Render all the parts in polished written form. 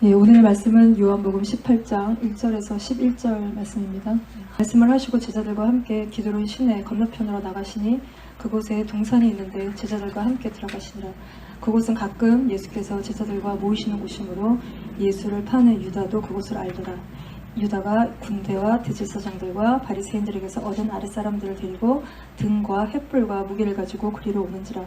예, 오늘의 말씀은 요한복음 18장 1절에서 11절 말씀입니다. 말씀을 하시고 제자들과 함께 기드론 시내 건너편으로 나가시니 그곳에 동산이 있는데 제자들과 함께 들어가시니라. 그곳은 가끔 예수께서 제자들과 모이시는 곳이므로 예수를 파는 유다도 그곳을 알더라. 유다가 군대와 대제사장들과 바리새인들에게서 얻은 아랫사람들을 데리고 등과 횃불과 무기를 가지고 그리로 오는지라.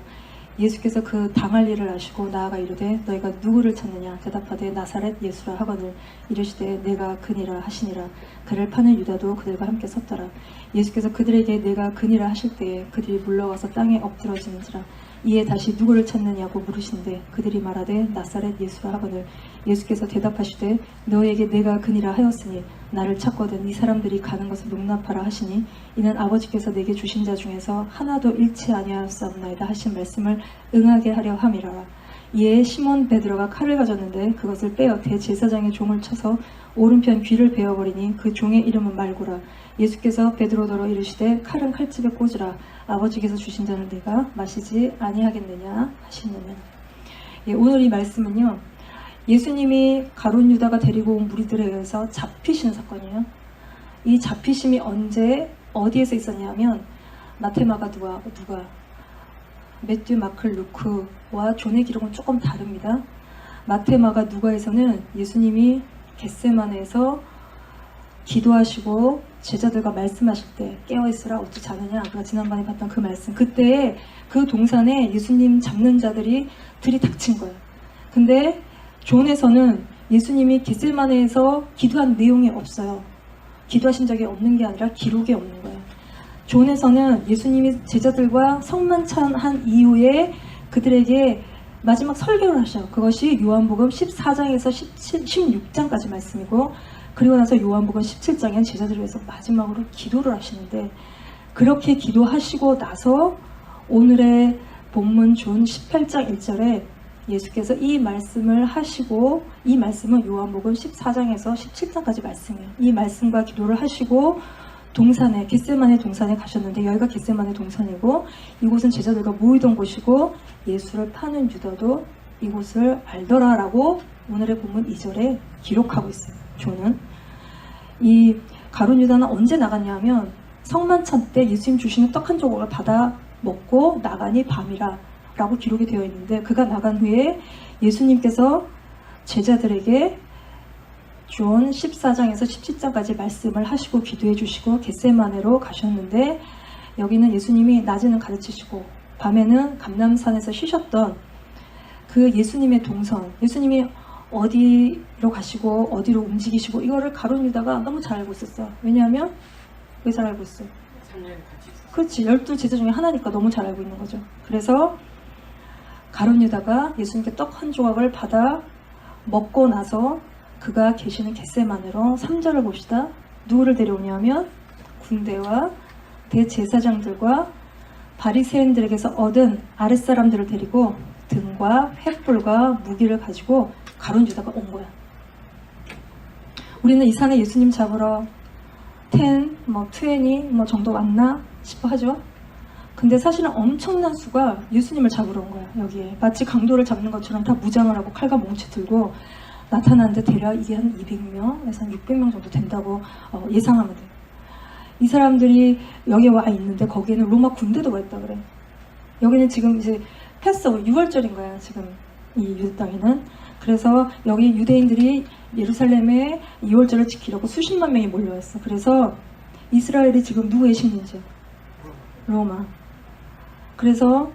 예수께서 그 당할 일을 아시고 나아가 이르되 너희가 누구를 찾느냐 대답하되 나사렛 예수라 하거늘 이르시되 내가 그니라 하시니라. 그를 파는 유다도 그들과 함께 섰더라. 예수께서 그들에게 내가 그니라 하실 때에 그들이 물러가서 땅에 엎드러지는지라. 이에 다시 누구를 찾느냐고 물으시는데 그들이 말하되 나사렛 예수라 하거늘 예수께서 대답하시되 너에게 내가 그니라 하였으니 나를 찾거든 이 사람들이 가는 것을 용납하라 하시니 이는 아버지께서 내게 주신 자 중에서 하나도 잃지 아니하였사옵나이다 하신 말씀을 응하게 하려 함이라. 이에 시몬 베드로가 칼을 가졌는데 그것을 빼어 대제사장의 종을 쳐서 오른편 귀를 베어버리니 그 종의 이름은 말고라. 예수께서 베드로더러 이르시되 칼은 칼집에 꽂으라. 아버지께서 주신 잔을 내가 마시지 아니하겠느냐 하시느냐. 예, 오늘 이 말씀은요, 예수님이 가룟 유다가 데리고 온 무리들에 의해서 잡히시는 사건이에요. 이 잡히심이 언제 어디에서 있었냐면 마태, 마가, 누가 매튜, 마크, 루크와 존의 기록은 조금 다릅니다. 마태, 마가, 누가에서는 예수님이 겟세마네에서 기도하시고 제자들과 말씀하실 때 깨어있으라 어찌 자느냐, 우리가 지난번에 봤던 그 말씀, 그때 그 동산에 예수님 잡는 자들이 들이닥친 거예요. 근데 존에서는 예수님이 겟세마네에서 기도한 내용이 없어요. 기도하신 적이 없는 게 아니라 기록이 없는 거예요. 존에서는 예수님이 제자들과 성만찬한 이후에 그들에게 마지막 설교를 하셔요. 그것이 요한복음 14장에서 16장까지 말씀이고, 그리고 나서 요한복음 17장엔 제자들을 위해서 마지막으로 기도를 하시는데, 그렇게 기도하시고 나서 오늘의 본문 존 18장 1절에 예수께서 이 말씀을 하시고, 이 말씀은 요한복음 14장에서 17장까지 말씀이에요. 이 말씀과 기도를 하시고 동산에, 겟세마네 동산에 가셨는데, 여기가 겟세마네 동산이고 이곳은 제자들과 모이던 곳이고 예수를 파는 유다도 이곳을 알더라라고 오늘의 본문 2절에 기록하고 있어요. 존은 이 가룟 유다는 언제 나갔냐 하면 성만찬 때 예수님 주시는 떡 한 조각을 받아 먹고 나가니 밤이라 라고 기록이 되어 있는데, 그가 나간 후에 예수님께서 제자들에게 존 14장에서 17장까지 말씀을 하시고 기도해 주시고 겟세마네로 가셨는데, 여기는 예수님이 낮에는 가르치시고 밤에는 감람산에서 쉬셨던 그 예수님의 동선, 예수님이 어디로 가시고 어디로 움직이시고 이거를 가룟 유다가 너무 잘 알고 있었어요. 왜냐하면 왜 잘 알고 있어요? 그렇지, 12제자 중에 하나니까 너무 잘 알고 있는 거죠. 그래서 가룟 유다가 예수님께 떡 한 조각을 받아 먹고 나서 그가 계시는 겟세마네로 3절을 봅시다. 누구를 데려오냐면 군대와 대제사장들과 바리새인들에게서 얻은 아랫사람들을 데리고 등과 횃불과 무기를 가지고 가룟 유다가 온 거야. 우리는 이 산에 예수님 잡으러 10, 20 정도 왔나 싶어 하죠. 근데 사실은 엄청난 수가 예수님을 잡으러 온 거야. 여기에 마치 강도를 잡는 것처럼 다 무장을 하고 칼과 몽치 들고 나타나는데 대략 이게 한 200명에서 한 600명 정도 된다고 예상하면 돼요. 이 사람들이 여기에 와 있는데 거기에는 로마 군대도 와 있다 그래. 여기는 지금 이제 패스오버 6월절인 거야, 지금 이 유대 땅에는. 그래서 여기 유대인들이 예루살렘에 2월절을 지키려고 수십만 명이 몰려왔어. 그래서 이스라엘이 지금 누구의 식민지야? 로마. 그래서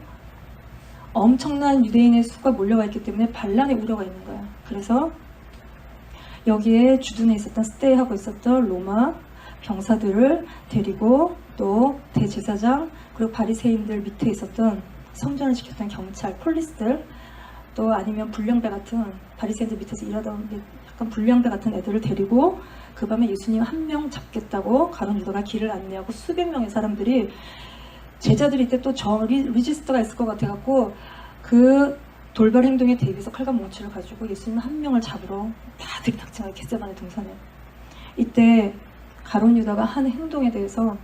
엄청난 유대인의 수가 몰려와 있기 때문에 반란의 우려가 있는 거야. 그래서 여기에 주둔해 있었던, 스테이하고 있었던 로마 병사들을 데리고 또 대제사장 그리고 바리새인들 밑에 있었던 성전을 지켰던 경찰, 폴리스들, 또 아니면 불량배 같은 바리새인들 밑에서 일하던 약간 불량배 같은 애들을 데리고 그 밤에 예수님 한 명 잡겠다고 가룟 유다가 길을 안내하고 수백 명의 사람들이, 제자들이 이때 또 리지스트가 있을 것 같아갖고 그 돌발 행동에 대비해서 칼과 몽치를 가지고 예수님 한 명을 잡으러 다 들이닥친 거예요, 겟세마네 동산에. 이때 가룟 유다가 한 행동에 대해서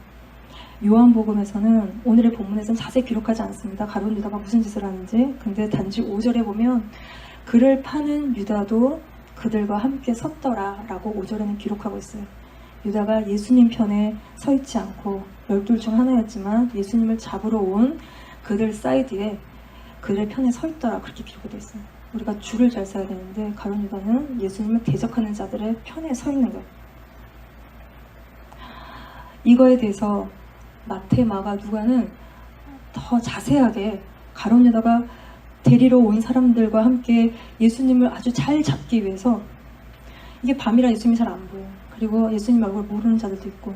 요한복음에서는, 오늘의 본문에서는 자세히 기록하지 않습니다. 가룟 유다가 무슨 짓을 하는지. 근데 단지 5절에 보면 그를 파는 유다도 그들과 함께 섰더라 라고 5절에는 기록하고 있어요. 유다가 예수님 편에 서 있지 않고 12 중 하나였지만 예수님을 잡으러 온 그들 사이드에 그들의 편에 서 있더라, 그렇게 기록이 되어 있어요. 우리가 줄을 잘 서야 되는데 가룟 유다는 예수님을 대적하는 자들의 편에 서 있는 거예요. 이거에 대해서 마태, 마가, 누가는 더 자세하게 가룟 유다가 데리러 온 사람들과 함께 예수님을 아주 잘 잡기 위해서, 이게 밤이라 예수님이 잘 안 보여요. 그리고 예수님 얼굴 모르는 자들도 있고,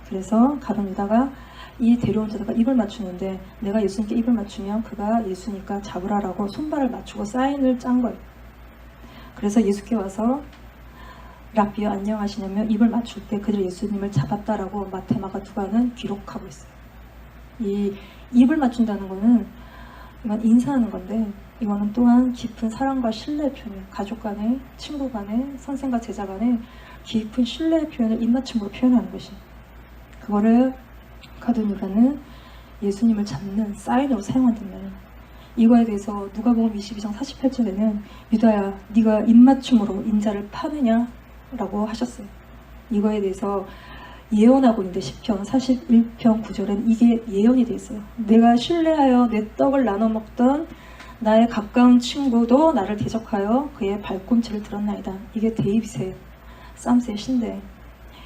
그래서 가룟 유다가 이 데려온 자들과 입을 맞추는데, 내가 예수님께 입을 맞추면 그가 예수니까 잡으라라고 손발을 맞추고 사인을 짠 거예요. 그래서 예수께 와서 랍비여 안녕하시냐며 입을 맞출 때 그들이 예수님을 잡았다라고 마태, 마가, 누가는 기록하고 있어요. 이 입을 맞춘다는 거는 이건 인사하는 건데, 이거는 또한 깊은 사랑과 신뢰의 표현이에요. 가족 간에, 친구 간에, 선생과 제자 간에 깊은 신뢰의 표현을 입맞춤으로 표현하는 것이, 그거를 가룟 유다는 예수님을 잡는 사인으로 사용한단 말이에요. 이거에 대해서 누가복음 22장 48절에는 유다야, 네가 입맞춤으로 인자를 파느냐? 라고 하셨어요. 이거에 대해서 예언하고 있는데 시편 41편 9절엔 이게 예언이 되어 있어요. 내가 신뢰하여 내 떡을 나눠 먹던 나의 가까운 친구도 나를 대적하여 그의 발꿈치를 들었나이다. 이게 데이빗의 쌈스의 신데,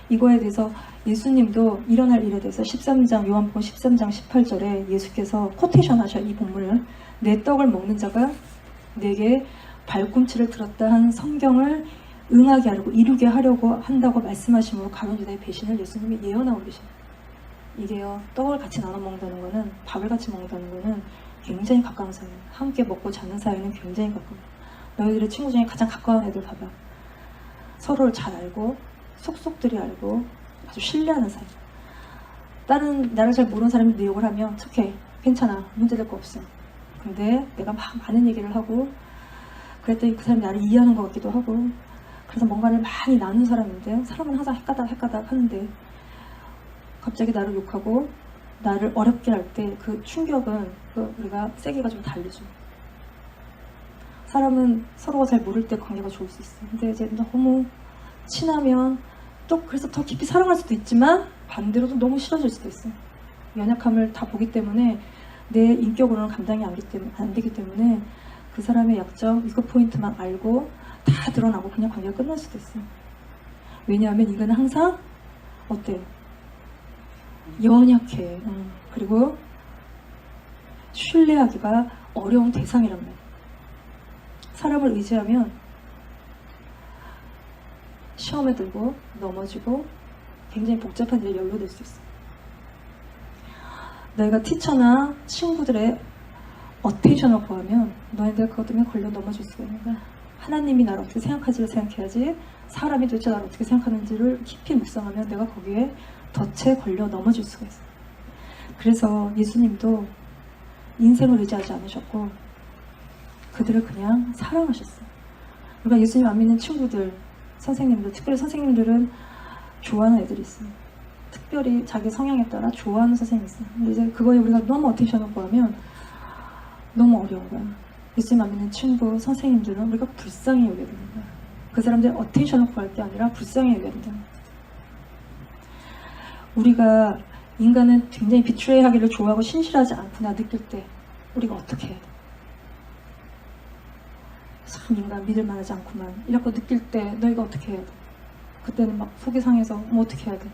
이거에 대해서 예수님도 일어날 일에 대해서 13장 요한복음 13장 18절에 예수께서 코테이션 하셔, 이 본문을. 내 떡을 먹는 자가 내게 발꿈치를 들었다 한 성경을 응하게 하려고, 이루게 하려고 한다고 말씀하심으로 가룟 유다의 배신을 예수님이 예언하고 계십니다. 이게요, 떡을 같이 나눠 먹는다는 거는, 밥을 같이 먹는다는 거는 굉장히 가까운 사이예요. 함께 먹고 자는 사이는 굉장히 가까워요. 너희들의 친구 중에 가장 가까운 애들 봐봐. 서로를 잘 알고 속속들이 알고 아주 신뢰하는 사이. 다른 나를 잘 모르는 사람이 내 욕을 하면 척해, 괜찮아, 문제될 거 없어. 근데 내가 막 많은 얘기를 하고 그랬더니 그 사람이 나를 이해하는 것 같기도 하고, 그래서 뭔가를 많이 나눈 사람인데, 사람은 항상 헷가닥 하는데 갑자기 나를 욕하고 나를 어렵게 할 때 그 충격은 우리가 세기가 좀 다르죠. 사람은 서로가 잘 모를 때 관계가 좋을 수 있어요. 근데 이제 너무 친하면 또 그래서 더 깊이 사랑할 수도 있지만 반대로도 너무 싫어질 수도 있어요. 연약함을 다 보기 때문에 내 인격으로는 감당이 안 되기 때문에 그 사람의 약점, 위크 포인트만 알고 다 드러나고 그냥 관계가 끝날 수도 있어요. 왜냐하면 인간은 항상 어때요? 연약해. 그리고 신뢰하기가 어려운 대상이란 말이에요. 사람을 의지하면 시험에 들고 넘어지고 굉장히 복잡한 일에 연루될 수 있어요. 너희가 티처나 친구들의 어텐션을 구하면 너희들 그것 때문에 걸려 넘어질 수가 있는 거야. 하나님이 나를 어떻게 생각하지를 생각해야지, 사람이 도대체 나를 어떻게 생각하는지를 깊이 묵상하면 내가 거기에 덫에 걸려 넘어질 수가 있어요. 그래서 예수님도 인생을 의지하지 않으셨고 그들을 그냥 사랑하셨어요. 우리가 예수님 안 믿는 친구들, 선생님들, 특별히 선생님들은 좋아하는 애들이 있어요. 특별히 자기 성향에 따라 좋아하는 선생님이 있어요. 근데 이제 그거에 우리가 너무 어텐션을 구하면 너무 어려운 거야. 예수님 안 믿는 친구, 선생님들은 우리가 불쌍히 여겨야 되는 거야. 그 사람들의 어텐션을 구할 게 아니라 불쌍히 여겨야 된다. 우리가 인간은 굉장히 비트레이 하기를 좋아하고 신실하지 않구나 느낄 때 우리가 어떻게 해야 돼? 참 인간 믿을 만하지 않구만 이라고 느낄 때 너희가 어떻게 해야 돼? 그때는 막 속이 상해서 뭐 어떻게 해야 돼?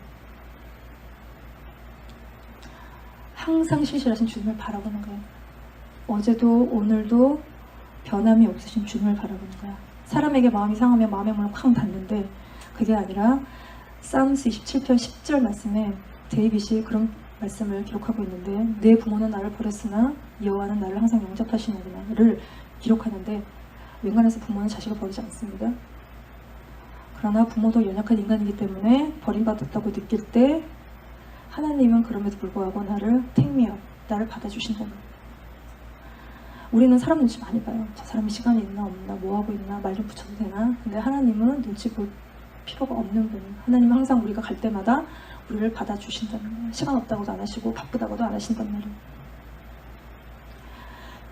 항상 신실하신 주님을 바라보는 거야. 어제도 오늘도 변함이 없으신 주님을 바라보는 거야. 사람에게 마음이 상하면 마음의 문을 쾅 닫는데 그게 아니라 사무스 27편 10절 말씀에 데이빗이 그런 말씀을 기록하고 있는데, 내 부모는 나를 버렸으나 여호와는 나를 항상 영접하시는구나를 기록하는데, 웬간해서 부모는 자식을 버리지 않습니다. 그러나 부모도 연약한 인간이기 때문에 버림받았다고 느낄 때 하나님은 그럼에도 불구하고 나를 택미업, 나를 받아주신다는 거예요. 우리는 사람 눈치 많이 봐요. 저 사람이 시간이 있나 없나, 뭐하고 있나, 말 좀 붙여도 되나. 근데 하나님은 눈치 볼 필요가 없는 분이에요. 하나님은 항상 우리가 갈 때마다 우리를 받아주신다는 거예요. 시간 없다고도 안 하시고 바쁘다고도 안 하신단 말이에요.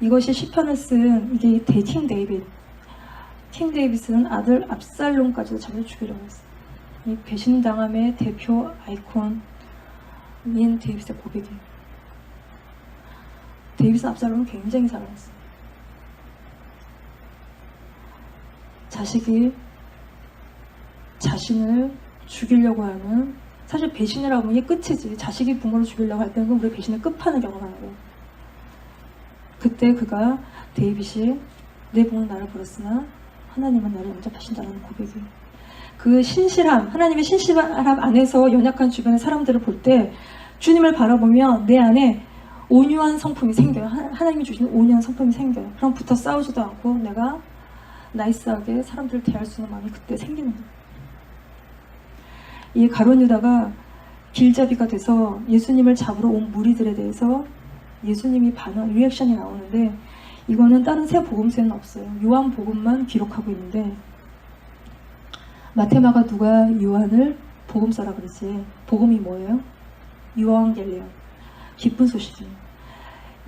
이것이 시편을 쓴 이게 킹 데이빗, 킹 데이비스는 아들 압살롬까지도 잡아 죽이려고 했어요. 이 배신당함의 대표 아이콘인 데이비스의 고백이에요. 데이비스 압살롬은 굉장히 사랑했어요. 자식이 자신을 죽이려고 하면, 사실 배신을 하고 이게 끝이지, 자식이 부모를 죽이려고 할 때는 우리 배신의 끝판왕이라고 하고, 그때 그가 데이빗이 내 부모는 나를 버렸으나 하나님은 나를 영접하신다는 고백이에요. 그 신실함, 하나님의 신실함 안에서 연약한 주변의 사람들을 볼 때 주님을 바라보면 내 안에 온유한 성품이 생겨요. 하나님이 주시는 온유한 성품이 생겨요. 그럼 붙어 싸우지도 않고 내가 나이스하게 사람들을 대할 수 있는 마음이 그때 생기는 거예요. 이 가룟 유다가 길잡이가 돼서 예수님을 잡으러 온 무리들에 대해서 예수님이 반응, 리액션이 나오는데, 이거는 다른 새 복음서에는 없어요. 요한 복음만 기록하고 있는데, 마태, 마가, 누가 요한을 복음서라 그러지. 복음이 뭐예요? 요한겔리온, 기쁜 소식이에요.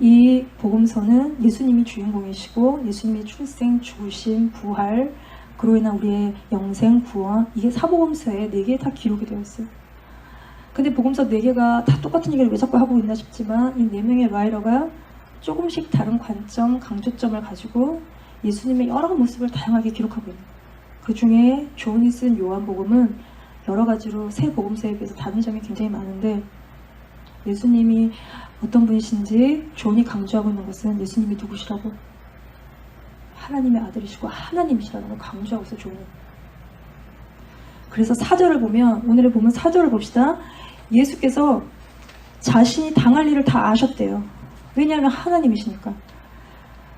이 복음서는 예수님이 주인공이시고 예수님의 출생, 죽으심, 부활, 그로 인한 우리의 영생, 구원, 이게 사복음서에 4개 다 기록이 되어 있어요. 근데 복음서 4개가 다 똑같은 얘기를 왜 자꾸 하고 있나 싶지만, 이 4명의 라이터가 조금씩 다른 관점, 강조점을 가지고 예수님의 여러 모습을 다양하게 기록하고 있는 거예요. 그 중에 존이 쓴 요한복음은 여러 가지로 새 복음서에 비해서 다른 점이 굉장히 많은데, 예수님이 어떤 분이신지 존이 강조하고 있는 것은 예수님이 누구시라고, 하나님의 아들이시고 하나님이시라는 걸 강조하고 있어요, 존이. 그래서 4절을 보면, 오늘의 보면 4절을 봅시다. 예수께서 자신이 당할 일을 다 아셨대요. 왜냐하면 하나님이시니까.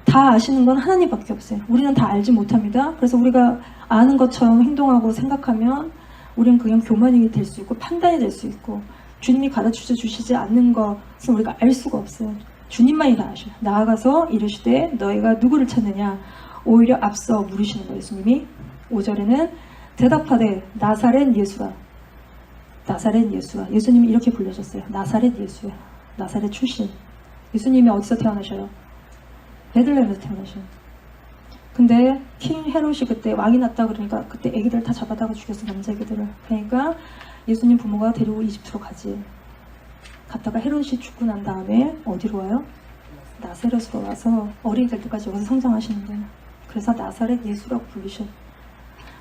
다 아시는 건 하나님밖에 없어요. 우리는 다 알지 못합니다. 그래서 우리가 아는 것처럼 행동하고 생각하면 우리는 그냥 교만이 될 수 있고 판단이 될 수 있고, 주님이 가르쳐 주시지 않는 것은 우리가 알 수가 없어요. 주님만이 다 아셔요. 나아가서 이르시되 너희가 누구를 찾느냐, 오히려 앞서 물으시는 거예요, 예수님이. 5절에는 대답하되 나사렛 예수라. 나사렛 예수라. 예수님이 이렇게 불러줬어요. 나사렛 예수야. 나사렛 출신. 예수님이 어디서 태어나셔요? 베들레헴에서 태어나셔요. 근데 킹 헤롯이 그때 왕이 났다 그러니까 그때 애기들 다 잡아다가 죽였어, 남자 애기들을. 그러니까 예수님 부모가 데리고 이집트로 가지. 갔다가 헤롯이 죽고 난 다음에 어디로 와요? 나사렛으로 와서 어린이 될 때까지 여기서 성장하시는 거예요. 그래서 나사렛 예수라고 불리셔.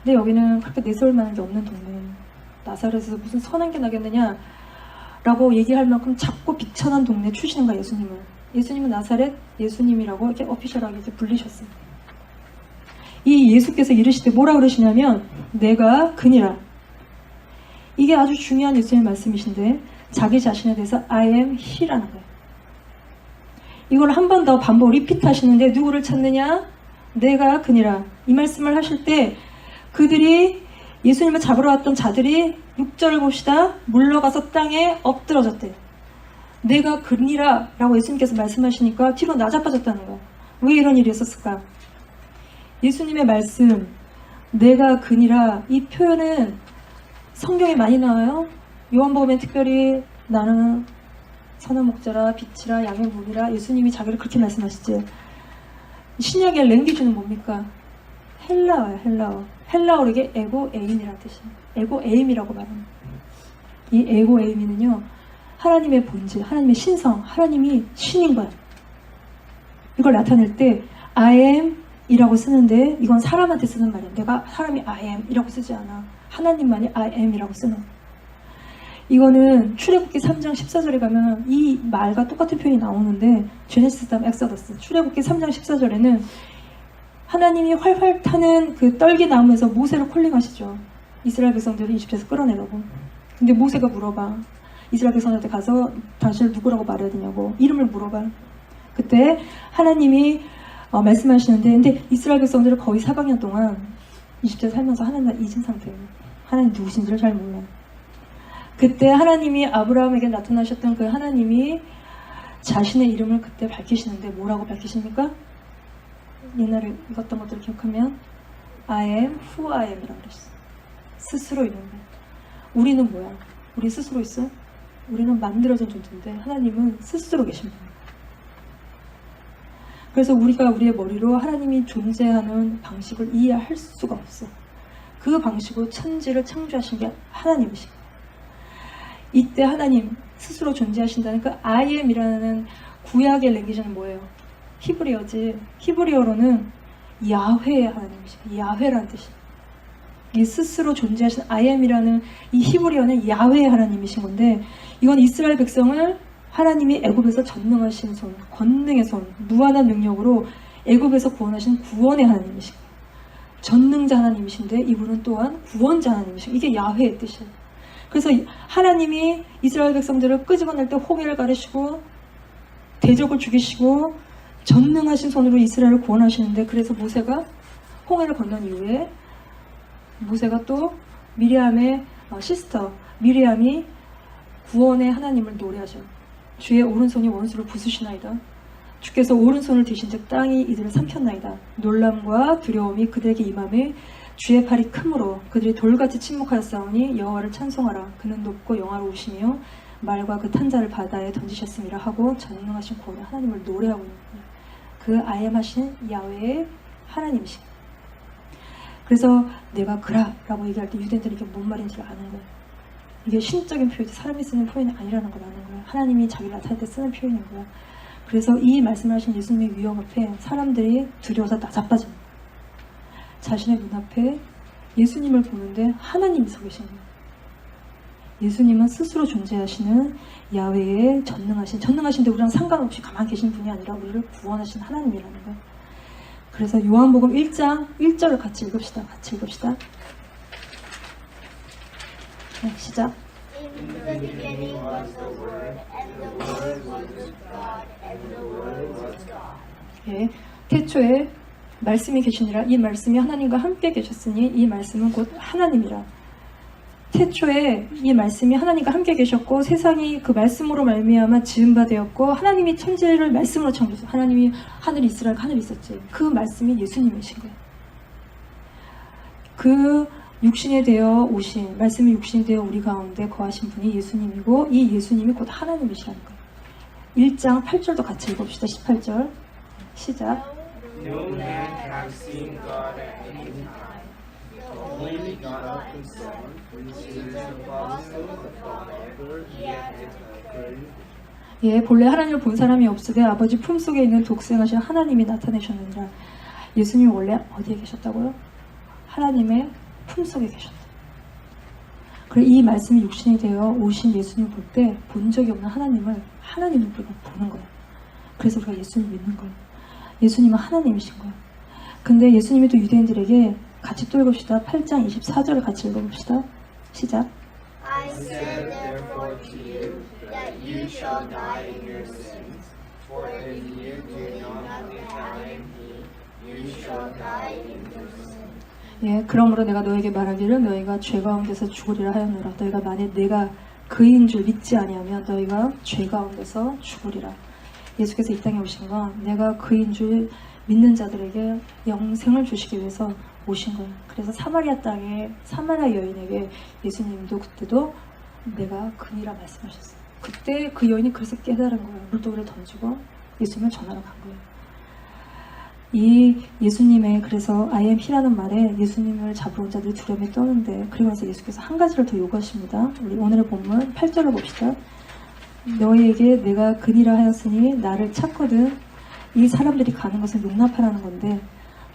근데 여기는 그렇게 내세울 만한 게 없는 동네. 나사렛에서 무슨 선한 게 나겠느냐 라고 얘기할 만큼 작고 비천한 동네에 출신인 거야, 예수님은. 예수님은 나사렛 예수님이라고 이렇게 오피셜하게 이렇게 불리셨어요. 이 예수께서 이르시되 뭐라 그러시냐면 내가 그니라. 이게 아주 중요한 예수님의 말씀이신데, 자기 자신에 대해서 I am he라는 거예요. 이걸 한 번 더 반복 리피트 하시는데, 누구를 찾느냐? 내가 그니라. 이 말씀을 하실 때 그들이, 예수님을 잡으러 왔던 자들이 6절을 봅시다. 물러가서 땅에 엎드러졌대요. 내가 그니라 라고 예수님께서 말씀하시니까 뒤로 나자빠졌다는 거예요. 왜 이런 일이 있었을까? 예수님의 말씀 내가 그니라, 이 표현은 성경에 많이 나와요. 요한복음에 특별히 나는 선한 목자라 빛이라 양의 문이라, 예수님이 자기를 그렇게 말씀하시지. 신약의 랭귀지는 뭡니까? 헬라어예요. 헬라어. 헬라어로 이게 에고에임이라는 뜻이에요. 에고에임이라고 말합니다. 이 에고에임이는요, 하나님의 본질, 하나님의 신성, 하나님이 신인 거예요. 이걸 나타낼 때 I am 이라고 쓰는데, 이건 사람한테 쓰는 말이에요. 내가 사람이 I am 이라고 쓰지 않아. 하나님만이 I am 이라고 쓰는 거예요. 이거는 출애굽기 3장 14절에 가면 이 말과 똑같은 표현이 나오는데, 제네시스 다음 엑소더스, 출애굽기 3장 14절에는 하나님이 활활 타는 그 떨기 나무에서 모세를 콜링하시죠. 이스라엘 백성들을 이집트에서 끌어내라고. 근데 모세가 물어봐. 이스라엘 백성들한테 가서 당신을 누구라고 말해야 되냐고, 이름을 물어봐. 그때 하나님이 말씀하시는데, 근데 이스라엘 백성들은 거의 400년 동안 이집트에 살면서 하나님을 잊은 상태예요. 하나님 누구신지를 잘 몰라요. 그때 하나님이 아브라함에게 나타나셨던 그 하나님이 자신의 이름을 그때 밝히시는데 뭐라고 밝히십니까? 옛날에 읽었던 것들을 기억하면 I am who I am 이라고 그랬어요. 스스로 있는 거예요. 우리는 뭐야? 우리 스스로 있어? 우리는 만들어진 존재인데 하나님은 스스로 계신 분이에요. 그래서 우리가 우리의 머리로 하나님이 존재하는 방식을 이해할 수가 없어. 그 방식으로 천지를 창조하신 게 하나님이신 거예요. 이때 하나님 스스로 존재하신다는 그 I am이라는 구약의 랭귀지는 뭐예요? 히브리어지. 히브리어로는 야훼의 하나님이시고 야훼라는 뜻이에요. 이 스스로 존재하신 I am이라는 이 히브리어는 야훼의 하나님이신 건데, 이건 이스라엘 백성을 하나님이 애굽에서 전능하신 손, 권능의 손, 무한한 능력으로 애굽에서 구원하신 구원의 하나님이신 거예요. 전능자 하나님이신데 이분은 또한 구원자 하나님이신 거예요. 이게 야훼의 뜻이에요. 그래서 하나님이 이스라엘 백성들을 끄집어낼 때 홍해를 가르시고 대적을 죽이시고 전능하신 손으로 이스라엘을 구원하시는데, 그래서 모세가 홍해를 건넌 이후에 모세가 또 미리암의 시스터 미리암이 구원의 하나님을 노래하죠. 주의 오른손이 원수를 부수시나이다. 주께서 오른손을 드신즉 땅이 이들을 삼켰나이다. 놀람과 두려움이 그들에게 임함에 주의 팔이 크므로 그들이 돌같이 침묵하였사오니 여호와를 찬송하라. 그는 높고 영화로우시며 말과 그 탄자를 바다에 던지셨음이라 하고 전능하신 구원의 하나님을 노래하고 있는 거예요. 그 I am 하신 야훼의 하나님이신 거예요. 그래서 내가 그라라고 얘기할 때 유대인들이 이게 뭔 말인지를 아는 거예요. 이게 신적인 표현이 사람이 쓰는 표현이 아니라는 걸 아는 거예요. 하나님이 자기를 나타낼 때 쓰는 표현인 거예요. 그래서 이 말씀을 하신 예수님의 위엄 앞에 사람들이 두려워서 나자빠집니다. 자신의 눈앞에 예수님을 보는데 하나님이 서 계신 거예요. 예수님은 스스로 존재하시는 야훼의 전능하신데 우리랑 상관없이 가만히 계신 분이 아니라 우리를 구원하신 하나님이라는 거예요. 그래서 요한복음 1장 1절을 같이 읽읍시다. 네, 시작. In the beginning was the Word, and the Word was with God, and the Word was God. 예, 태초에 말씀이 계시니라. 이 말씀이 하나님과 함께 계셨으니 이 말씀은 곧 하나님이라. 태초에 이 말씀이 하나님과 함께 계셨고 세상이 그 말씀으로 말미암아 지은 바 되었고 하나님이 천지를 말씀으로 창조했어요. 하나님이 하늘이 있으라 하늘이 있었지. 그 말씀이 예수님이신 거예요. 그 육신이 되어 오신 말씀이 육신이 되어 우리 가운데 거하신 분이 예수님이고 이 예수님이 곧 하나님이시라는 거예요. 1장 8절도 같이 읽읍시다. 18절 시작. No man hath seen God at any time. The only begotten Son, which is the bosom of the Father, he hath declared. 예, 본래 하나님을 본 사람이 없으되 아버지 품속에 있는 독생하신 하나님이 나타내셨느니라. 예수님이 원래 어디에 계셨다고요? 하나님의 품속에 계셨다. 그래, 이 말씀이 육신이 되어 오신 예수님을 볼 때 본 적이 없는 하나님을 우리가 보는 거예요. 그래서 우리가 예수님 믿는 거예요. 예수님은 하나님이신 거예요. 근데 예수님이 또 유대인들에게 같이 또 읽읍시다. 8장 24절을 같이 읽어봅시다. 시작. I said therefore to you that you shall die in your sins, for if you do not repent in me, you shall die in your sins. 예, 그러므로 내가 너에게 말하기를 너희가 죄 가운데서 죽으리라 하였노라. 너희가 만일 내가 그인 줄 믿지 아니하면 너희가 죄 가운데서 죽으리라. 예수께서 이 땅에 오신 건 내가 그인 줄 믿는 자들에게 영생을 주시기 위해서 오신 거예요. 그래서 사마리아 땅에 사마리아 여인에게 예수님도 그때도 내가 그니라 말씀하셨어요. 그때 그 여인이 그래서 깨달은 거예요. 물동이를 던지고 예수님을 전하러 간 거예요. 이 예수님의 그래서 I am he라는 말에 예수님을 잡으러 온 자들이 두려움에 떠는데, 그리고 나서 예수께서 한 가지를 더 요구하십니다. 우리 오늘의 본문 8절을 봅시다. 너희에게 내가 그니라 하였으니 나를 찾거든. 이 사람들이 가는 것을 용납하라는 건데,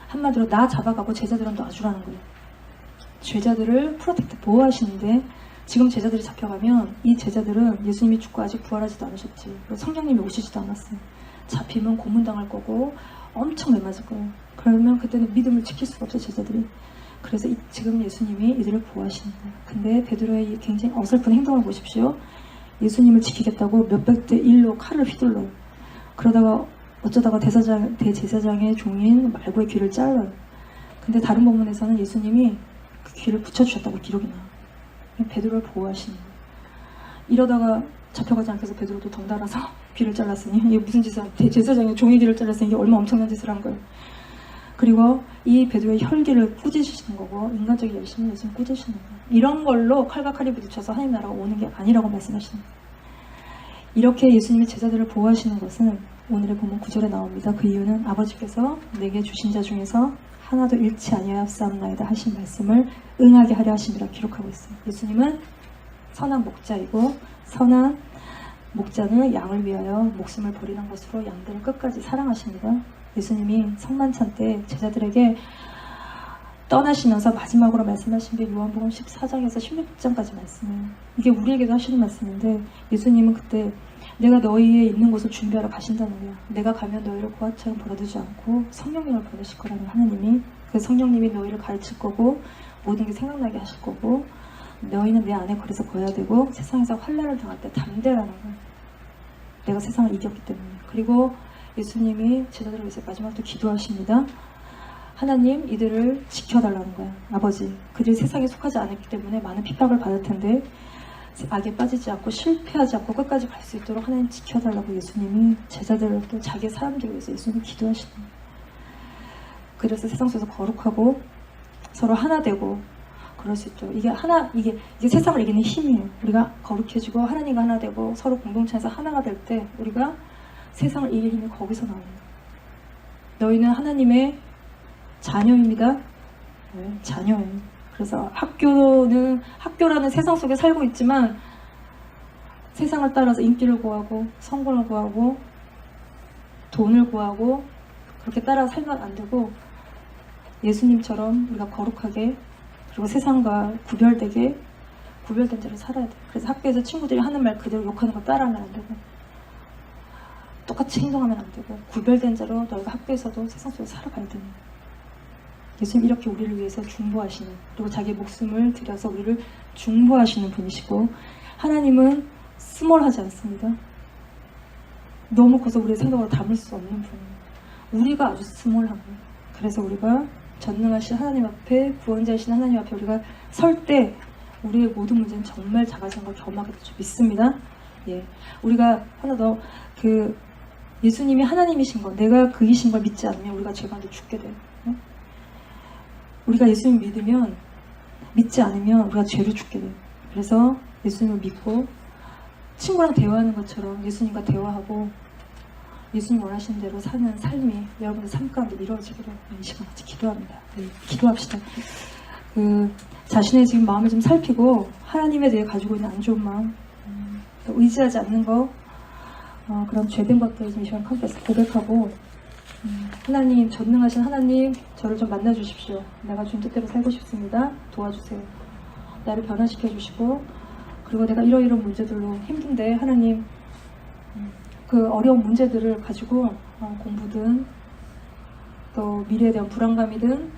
한마디로 나 잡아가고 제자들은 놔주라는 거예요. 제자들을 프로텍트 보호하시는데 지금 제자들이 잡혀가면 이 제자들은 예수님이 죽고 아직 부활하지도 않으셨지, 성령님이 오시지도 않았어요. 잡히면 고문당할 거고 엄청 매맞을 거예요. 그러면 그때는 믿음을 지킬 수가 없어요, 제자들이. 그래서 지금 예수님이 이들을 보호하시는 거예요. 근데 베드로의 굉장히 어설픈 행동을 보십시오. 예수님을 지키겠다고 몇백 대 1로 칼을 휘둘러요. 그러다가 어쩌다가 대제사장의 종인 말고의 귀를 잘라요. 근데 다른 본문에서는 예수님이 그 귀를 붙여주셨다고 기록이 나와요. 베드로를 보호하시는 거예요. 이러다가 잡혀가지 않게 해서 베드로도 덩달아서 귀를 잘랐으니 이게 무슨 짓을 대제사장의 종의 귀를 잘랐으니 이게 얼마나 엄청난 짓을 한 거예요. 그리고 이 베드로의 혈기를 꾸짖으시는 거고 인간적인 열심을 예수님 꾸짖으시는 거예요. 이런 걸로 칼과 칼이 부딪혀서 하나님 나라가 오는 게 아니라고 말씀하시는 거예요. 이렇게 예수님이 제자들을 보호하시는 것은 오늘의 본문 9절에 나옵니다. 그 이유는 아버지께서 내게 주신 자 중에서 하나도 잃지 아니하였사옵나이다 하신 말씀을 응하게 하려 하심이라 기록하고 있어요. 예수님은 선한 목자이고 선한 목자는 양을 위하여 목숨을 버리는 것으로 양들을 끝까지 사랑하십니다. 예수님이 성만찬 때 제자들에게 떠나시면서 마지막으로 말씀하신 게 요한복음 14장에서 16장까지 말씀이에요. 이게 우리에게도 하시는 말씀인데 예수님은 그때 내가 너희의 있는 곳을 준비하러 가신다는 거야. 내가 가면 너희를 고아처럼 버려두지 않고 성령님을 보내실 거라는 하나님이. 그 성령님이 너희를 가르칠 거고 모든 게 생각나게 하실 거고 너희는 내 안에 그래서 거해야 되고 세상에서 환난을 당할 때 담대라는 거야. 내가 세상을 이겼기 때문에. 그리고 예수님이 제자들을 위해서 마지막으로 기도하십니다. 하나님 이들을 지켜달라는 거야. 아버지 그들이 세상에 속하지 않았기 때문에 많은 핍박을 받을 텐데 악에 빠지지 않고 실패하지 않고 끝까지 갈 수 있도록 하나님 지켜달라고 예수님이 제자들을 또 자기 사람들을 위해서 예수님이 기도하시는 거예요. 그래서 세상 속에서 거룩하고 서로 하나 되고 그럴 수 있죠. 이게 세상을 이기는 힘이에요. 우리가 거룩해지고 하나님과 하나 되고 서로 공동체에서 하나가 될 때 우리가 세상을 이길 힘이 거기서 나옵니다. 너희는 하나님의 자녀입니다. 네, 자녀예요. 그래서 학교라는 세상 속에 살고 있지만 세상을 따라서 인기를 구하고 성공을 구하고 돈을 구하고 그렇게 따라 살면 안 되고 예수님처럼 우리가 거룩하게 그리고 세상과 구별된 대로 살아야 돼요. 그래서 학교에서 친구들이 하는 말 그대로 욕하는 거 따라하면 안 되고 똑같이 행동하면 안 되고 구별된 자로 너희가 학교에서도 세상 속에 살아가야 됩니다. 예수님 이렇게 우리를 위해서 중보하시는 그리고 자기 목숨을 들여서 우리를 중보하시는 분이시고 하나님은 스몰하지 않습니다. 너무 커서 우리의 생각으로 담을 수 없는 분이에요. 우리가 아주 스몰한 거예요. 그래서 우리가 전능하신 하나님 앞에 구원자이신 하나님 앞에 우리가 설 때 우리의 모든 문제는 정말 작아진 걸 경험하게 되죠. 믿습니다. 예, 우리가 하나 더 예수님이 하나님이신 거 내가 그이신 걸 믿지 않으면 우리가 죄 가운데 죽게 돼요. 우리가 예수님 믿으면 믿지 않으면 우리가 죄로 죽게 돼요. 그래서 예수님을 믿고 친구랑 대화하는 것처럼 예수님과 대화하고 예수님 원하시는 대로 사는 삶이 여러분의 삶 가운데 이루어지기를 이 시간 같이 기도합니다. 네, 기도합시다. 자신의 지금 마음을 좀 살피고 하나님에 대해 가지고 있는 안 좋은 마음 또 의지하지 않는 거 그런 죄된 것들을 좀 이 시간 컨페스 고백하고 하나님 전능하신 하나님 저를 좀 만나주십시오. 내가 주님 뜻대로 살고 싶습니다. 도와주세요. 나를 변화시켜 주시고 그리고 내가 이러이러한 문제들로 힘든데 하나님 그 어려운 문제들을 가지고 공부든 또 미래에 대한 불안감이든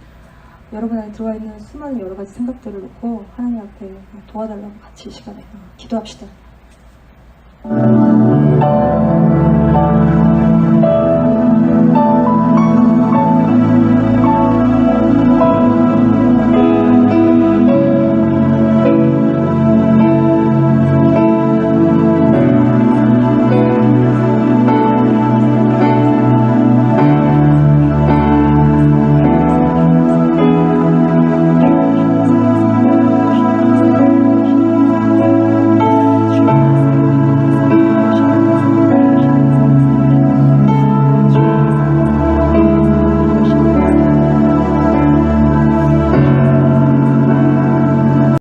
여러분 안에 들어와 있는 수많은 여러 가지 생각들을 놓고 하나님 앞에 도와달라고 같이 이 시간에 기도합시다.